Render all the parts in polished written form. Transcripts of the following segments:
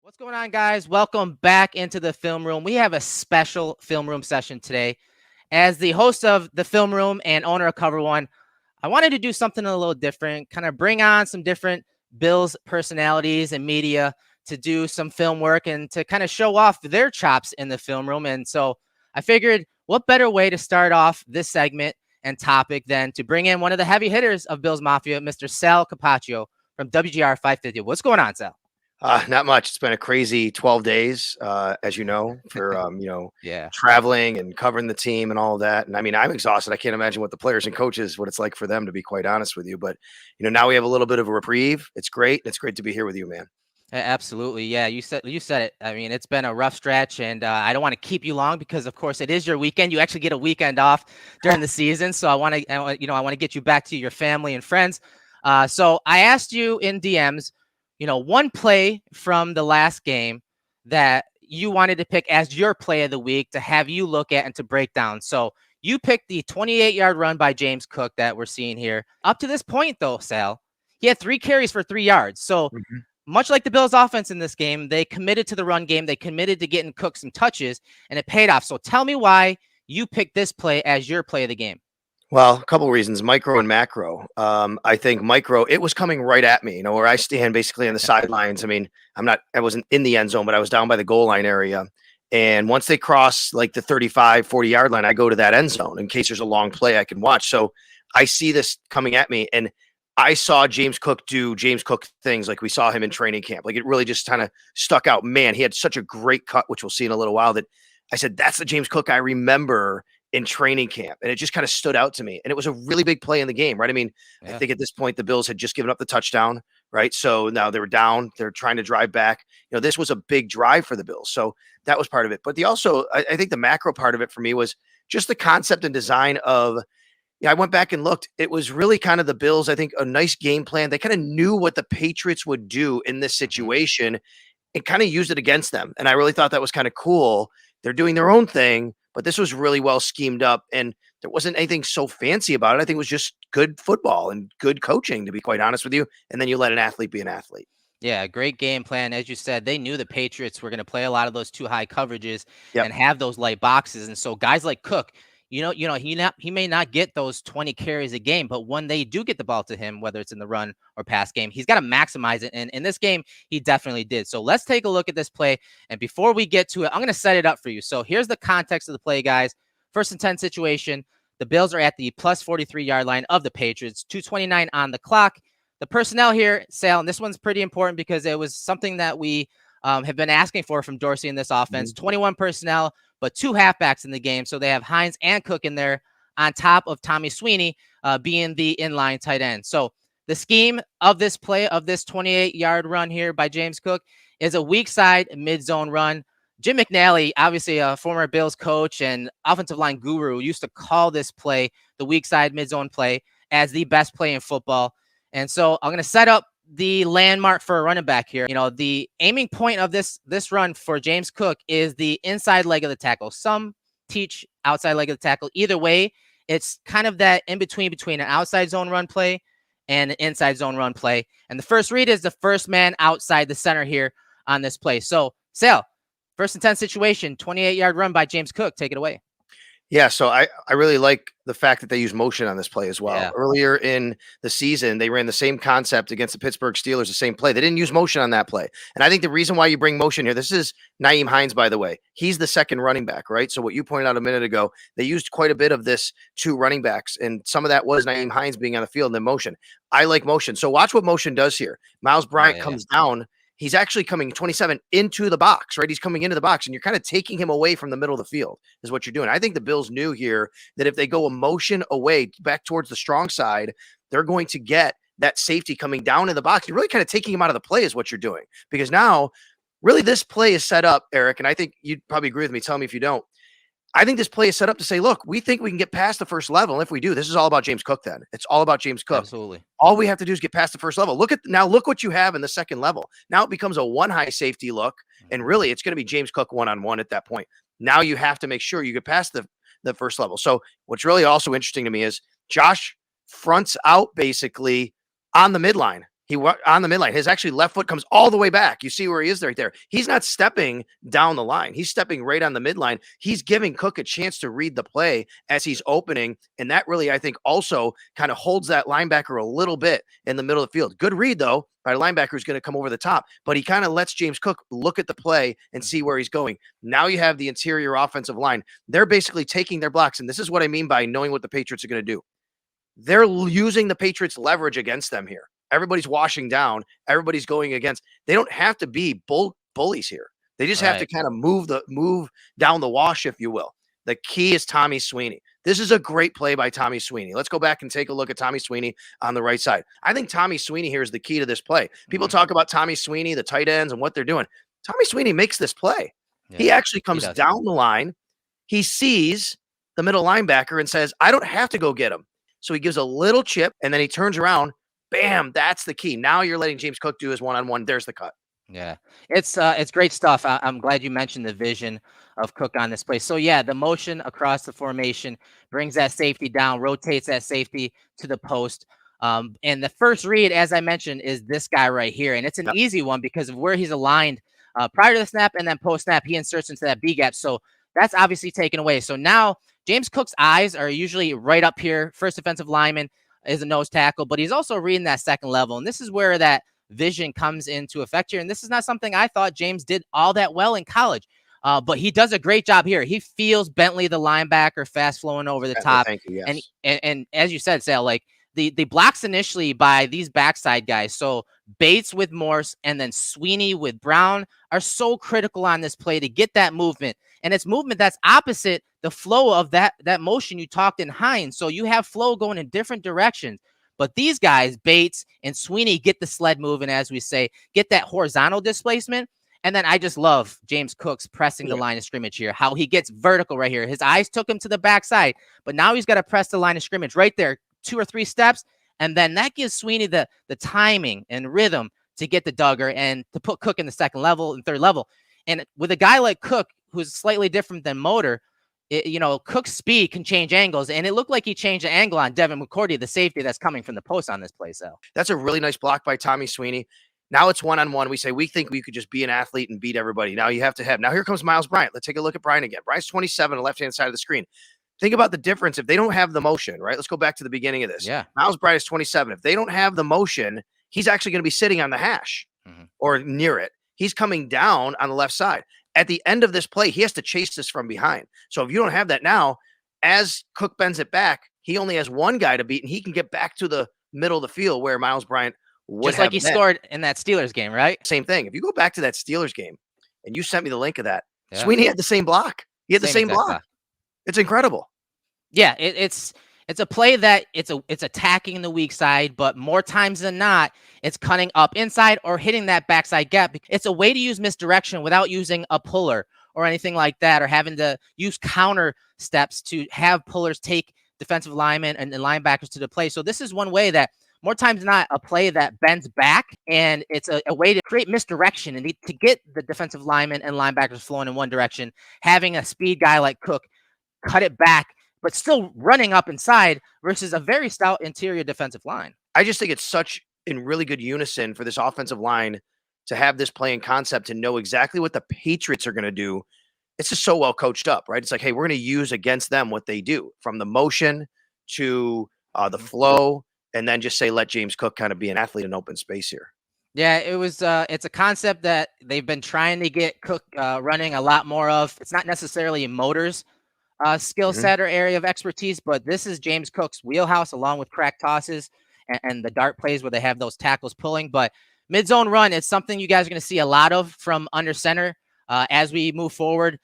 What's going on, guys? Welcome back into the film room. We have a special film room session today. As the host of the film room and owner of Cover One, I wanted to do something a little different, kind of bring on some different Bills personalities and media to do some film work and to kind of show off their chops in the film room. And so I figured, what better way to start off this segment and topic than to bring in one of the heavy hitters of Billsmafia, Mr. Sal Capaccio from WGR 550. What's going on, Sal? Not much. It's been a crazy 12 days, as you know, for Yeah. traveling and covering the team and all of that. And I mean, I'm exhausted. I can't imagine what the players and coaches, what it's like for them, to be quite honest with you. But now we have a little bit of a reprieve. It's great. It's great to be here with you, man. Absolutely. Yeah, you said it. I mean, it's been a rough stretch, and I don't want to keep you long because, of course, it is your weekend. You actually get a weekend off during the season, so I want to get you back to your family and friends. So I asked you in DMs, one play from the last game that you wanted to pick as your play of the week to have you look at and to break down. So you picked the 28-yard run by James Cook that we're seeing here. Up to this point, though, Sal, he had 3 carries for 3 yards. So much like the Bills offense in this game, they committed to the run game. They committed to getting Cook some touches, and it paid off. So tell me why you picked this play as your play of the game. Well, a couple of reasons, micro and macro. I think micro, it was coming right at me, where I stand basically on the sidelines. I mean, I wasn't in the end zone, but I was down by the goal line area. And once they cross like the 35, 40-yard line, I go to that end zone in case there's a long play I can watch. So I see this coming at me, and I saw James Cook do James Cook things like we saw him in training camp. Like, it really just kind of stuck out. Man, he had such a great cut, which we'll see in a little while, that I said, that's the James Cook I remember in training camp. And it just kind of stood out to me. And it was a really big play in the game, right? I mean, I think at this point, the Bills had just given up the touchdown, right? So now they were down. They're trying to drive back. This was a big drive for the Bills. So that was part of it. But I think the macro part of it for me was just the concept and design of, I went back and looked. It was really kind of the Bills, I think, a nice game plan. They kind of knew what the Patriots would do in this situation and kind of used it against them. And I really thought that was kind of cool. They're doing their own thing, but this was really well schemed up, and there wasn't anything so fancy about it. I think it was just good football and good coaching, to be quite honest with you. And then you let an athlete be an athlete. Yeah, great game plan. As you said, they knew the Patriots were going to play a lot of those too high coverages Yep. and have those light boxes. And so guys like Cook, he may not get those 20 carries a game, but when they do get the ball to him, whether it's in the run or pass game, he's got to maximize it. And in this game, he definitely did. So let's take a look at this play. And before we get to it, I'm going to set it up for you. So here's the context of the play, guys. 1st and 10 situation. The Bills are at the plus 43-yard line of the Patriots, 2:29 on the clock. The personnel here, Sal, and this one's pretty important because it was something that we have been asking for from Dorsey in this offense. 21 personnel, but 2 halfbacks in the game. So they have Hines and Cook in there on top of Tommy Sweeney being the inline tight end. So the scheme of this play, of this 28-yard run here by James Cook, is a weak side mid-zone run. Jim McNally, obviously a former Bills coach and offensive line guru, used to call this play, the weak side mid-zone play, as the best play in football. And so I'm going to set up the landmark for a running back here. The aiming point of this run for James Cook is the inside leg of the tackle. Some teach outside leg of the tackle. Either way, it's kind of that in between an outside zone run play and an inside zone run play. And the first read is the first man outside the center here on this play. So, Sal, 1st and 10 situation, 28-yard run by James Cook. Take it away. Yeah, so I really like the fact that they use motion on this play as well. Yeah. Earlier in the season, they ran the same concept against the Pittsburgh Steelers, the same play. They didn't use motion on that play. And I think the reason why you bring motion here, this is Nyheim Hines, by the way. He's the second running back, right? So what you pointed out a minute ago, they used quite a bit of this 2 running backs, and some of that was Nyheim Hines being on the field in the motion. I like motion. So watch what motion does here. Miles Bryant comes down. He's actually coming 27 into the box, right? He's coming into the box, and you're kind of taking him away from the middle of the field is what you're doing. I think the Bills knew here that if they go a motion away back towards the strong side, they're going to get that safety coming down in the box. You're really kind of taking him out of the play is what you're doing, because now really this play is set up, Eric, and I think you'd probably agree with me. Tell me if you don't. I think this play is set up to say, look, we think we can get past the first level. And if we do, this is all about James Cook then. It's all about James Cook. Absolutely. All we have to do is get past the first level. Look what you have in the second level. Now it becomes a 1 high safety look, and really it's going to be James Cook one-on-one at that point. Now you have to make sure you get past the first level. So what's really also interesting to me is Josh fronts out basically on the midline. On the midline. His actually left foot comes all the way back. You see where he is right there. He's not stepping down the line. He's stepping right on the midline. He's giving Cook a chance to read the play as he's opening. And that really, I think, also kind of holds that linebacker a little bit in the middle of the field. Good read, though, by the linebacker who's going to come over the top. But he kind of lets James Cook look at the play and see where he's going. Now you have the interior offensive line. They're basically taking their blocks. And this is what I mean by knowing what the Patriots are going to do. They're using the Patriots' leverage against them here. Everybody's washing down. Everybody's going against. They don't have to be bullies here. They just have to kind of move down the wash, if you will. The key is Tommy Sweeney. This is a great play by Tommy Sweeney. Let's go back and take a look at Tommy Sweeney on the right side. I think Tommy Sweeney here is the key to this play. People talk about Tommy Sweeney, the tight ends, and what they're doing. Tommy Sweeney makes this play. Yeah, he actually comes down the line. He sees the middle linebacker and says, I don't have to go get him. So he gives a little chip, and then he turns around. Bam, that's the key. Now you're letting James Cook do his one-on-one. There's the cut. Yeah, it's great stuff. I'm glad you mentioned the vision of Cook on this play. So yeah, the motion across the formation brings that safety down, rotates that safety to the post. And the first read, as I mentioned, is this guy right here. And it's an easy one because of where he's aligned prior to the snap and then post-snap. He inserts into that B gap. So that's obviously taken away. So now James Cook's eyes are usually right up here. First defensive lineman is a nose tackle, but he's also reading that second level. And this is where that vision comes into effect here. And this is not something I thought James did all that well in college. But he does a great job here. He feels Bentley, the linebacker, fast flowing over the top. Thank you, yes. And as you said, Sal, like the blocks initially by these backside guys. So Bates with Morse and then Sweeney with Brown are so critical on this play to get that movement. And it's movement that's opposite the flow of that motion you talked in Hines. So you have flow going in different directions. But these guys, Bates and Sweeney, get the sled moving, as we say, get that horizontal displacement. And then I just love James Cook's pressing the line of scrimmage here, how he gets vertical right here. His eyes took him to the backside, but now he's got to press the line of scrimmage right there, 2 or 3 steps. And then that gives Sweeney the timing and rhythm to get the Duggar and to put Cook in the second level and third level. And with a guy like Cook, who's slightly different than Motor, Cook's speed can change angles, and it looked like he changed the angle on Devin McCourty, the safety that's coming from the post on this play. So that's a really nice block by Tommy Sweeney. Now it's one-on-one. We say we think we could just be an athlete and beat everybody. Now you have to have. Now here comes Miles Bryant. Let's take a look at Bryant again. Bryant's 27 on the left-hand side of the screen. Think about the difference if they don't have the motion, right? Let's go back to the beginning of this. Yeah. Miles Bryant is 27. If they don't have the motion, he's actually going to be sitting on the hash or near it. He's coming down on the left side. At the end of this play, he has to chase this from behind. So if you don't have that now, as Cook bends it back, he only has one guy to beat, and he can get back to the middle of the field where Miles Bryant would just like he scored in that Steelers game, right? Same thing. If you go back to that Steelers game, and you sent me the link of that, Sweeney had the same block. He had the same block. It's incredible. Yeah, it's a play that it's attacking the weak side, but more times than not, it's cutting up inside or hitting that backside gap. It's a way to use misdirection without using a puller or anything like that, or having to use counter steps to have pullers take defensive linemen and linebackers to the play. So this is one way that more times than not, a play that bends back, and it's a way to create misdirection and to get the defensive linemen and linebackers flowing in one direction. Having a speed guy like Cook cut it back, but still running up inside versus a very stout interior defensive line. I just think it's such in really good unison for this offensive line to have this playing concept, to know exactly what the Patriots are going to do. It's just so well coached up, right? It's like, hey, we're going to use against them what they do, from the motion to the flow, and then just say, let James Cook kind of be an athlete in open space here. Yeah, it's a concept that they've been trying to get Cook running a lot more of. It's not necessarily a Motors skill set or area of expertise, but this is James Cook's wheelhouse, along with crack tosses and the dart plays where they have those tackles pulling. But mid-zone run is something you guys are going to see a lot of from under center as we move forward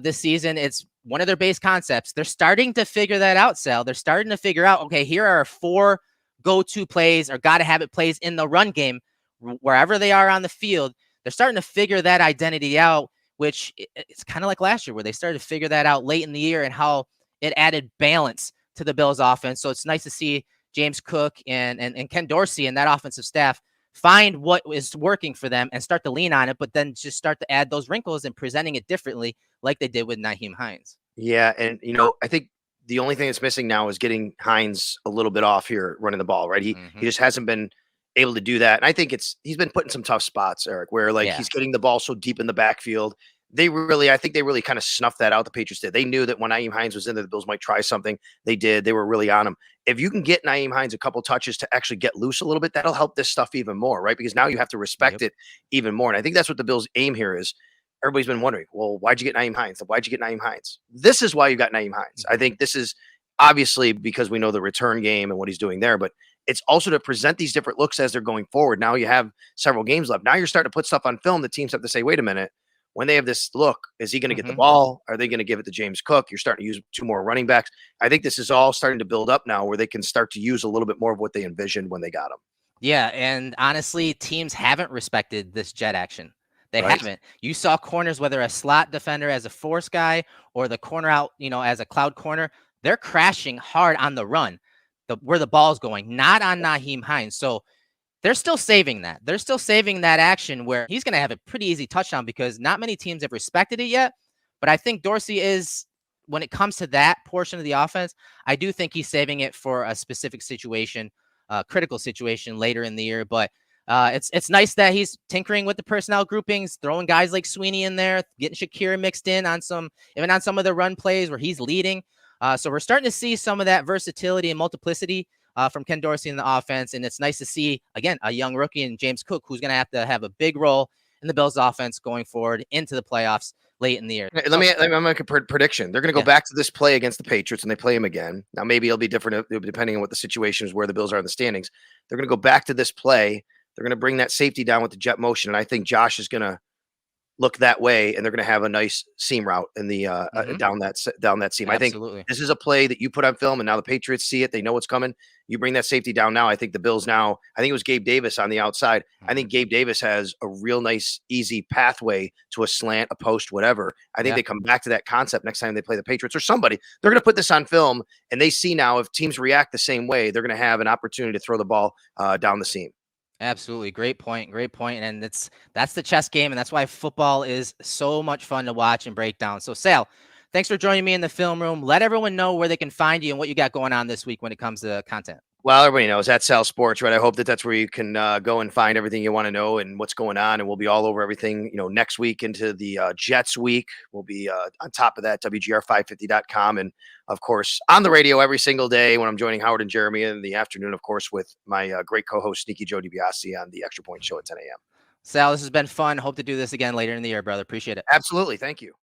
this season. It's one of their base concepts. They're starting to figure that out, Sal. They're starting to figure out, okay, here are 4 go-to plays or got-to-have-it plays in the run game wherever they are on the field. They're starting to figure that identity out, which it's kind of like last year where they started to figure that out late in the year and how it added balance to the Bills offense. So it's nice to see James Cook and Ken Dorsey and that offensive staff find what is working for them and start to lean on it, but then just start to add those wrinkles and presenting it differently like they did with Nyheim Hines. Yeah, and I think the only thing that's missing now is getting Hines a little bit off here running the ball, right? He just hasn't been able to do that. And I think he's been put in some tough spots, Eric, where like Yeah. he's getting the ball so deep in the backfield. I think they really kind of snuffed that out. The Patriots did. They knew that when Nyheim Hines was in there, the Bills might try something. They did. They were really on him. If you can get Nyheim Hines a couple touches to actually get loose a little bit, that'll help this stuff even more, right? Because now you have to respect it even more. And I think that's what the Bills' aim here is. Everybody's been wondering, well, why'd you get Nyheim Hines? Why'd you get Nyheim Hines? This is why you got Nyheim Hines. I think this is obviously because we know the return game and what he's doing there, but it's also to present these different looks as they're going forward. Now you have several games left. Now you're starting to put stuff on film. The teams have to say, wait a minute, when they have this look, is he going to get the ball? Are they going to give it to James Cook? You're starting to use 2 more running backs. I think this is all starting to build up now where they can start to use a little bit more of what they envisioned when they got him. Yeah, and honestly, teams haven't respected this jet action. They haven't. You saw corners, whether a slot defender as a force guy or the corner out, as a cloud corner, they're crashing hard on the run, where the ball's going, not on Nyheim Hines. So they're still saving that. They're still saving that action where he's going to have a pretty easy touchdown because not many teams have respected it yet. But I think Dorsey is, when it comes to that portion of the offense, I do think he's saving it for a specific situation, critical situation later in the year. But it's nice that he's tinkering with the personnel groupings, throwing guys like Sweeney in there, getting Shakira mixed in on some of the run plays where he's leading. So we're starting to see some of that versatility and multiplicity from Ken Dorsey in the offense. And it's nice to see, again, a young rookie in James Cook, who's going to have a big role in the Bills offense going forward into the playoffs late in the year. Let me make a prediction. They're going to go back to this play against the Patriots and they play him again. Now, maybe it'll be different depending on what the situation is, where the Bills are in the standings. They're going to go back to this play. They're going to bring that safety down with the jet motion. And I think Josh is going to look that way, and they're going to have a nice seam route in the down that seam. Absolutely. I think this is a play that you put on film, and now the Patriots see it. They know what's coming. You bring that safety down now. I think the Bills now. I think it was Gabe Davis on the outside. I think Gabe Davis has a real nice, easy pathway to a slant, a post, whatever. I think they come back to that concept next time they play the Patriots or somebody. They're going to put this on film, and they see now if teams react the same way, they're going to have an opportunity to throw the ball down the seam. Absolutely. Great point. And that's the chess game. And that's why football is so much fun to watch and break down. So Sal, thanks for joining me in the film room. Let everyone know where they can find you and what you got going on this week when it comes to content. Well, everybody knows that's Sal Sports, right? I hope that's where you can go and find everything you want to know and what's going on. And we'll be all over everything, next week into the Jets week. We'll be on top of that, WGR550.com. And, of course, on the radio every single day when I'm joining Howard and Jeremy in the afternoon, of course, with my great co-host, Sneaky Joe DiBiase on the Extra Point Show at 10 a.m. Sal, this has been fun. Hope to do this again later in the year, brother. Appreciate it. Absolutely. Thank you.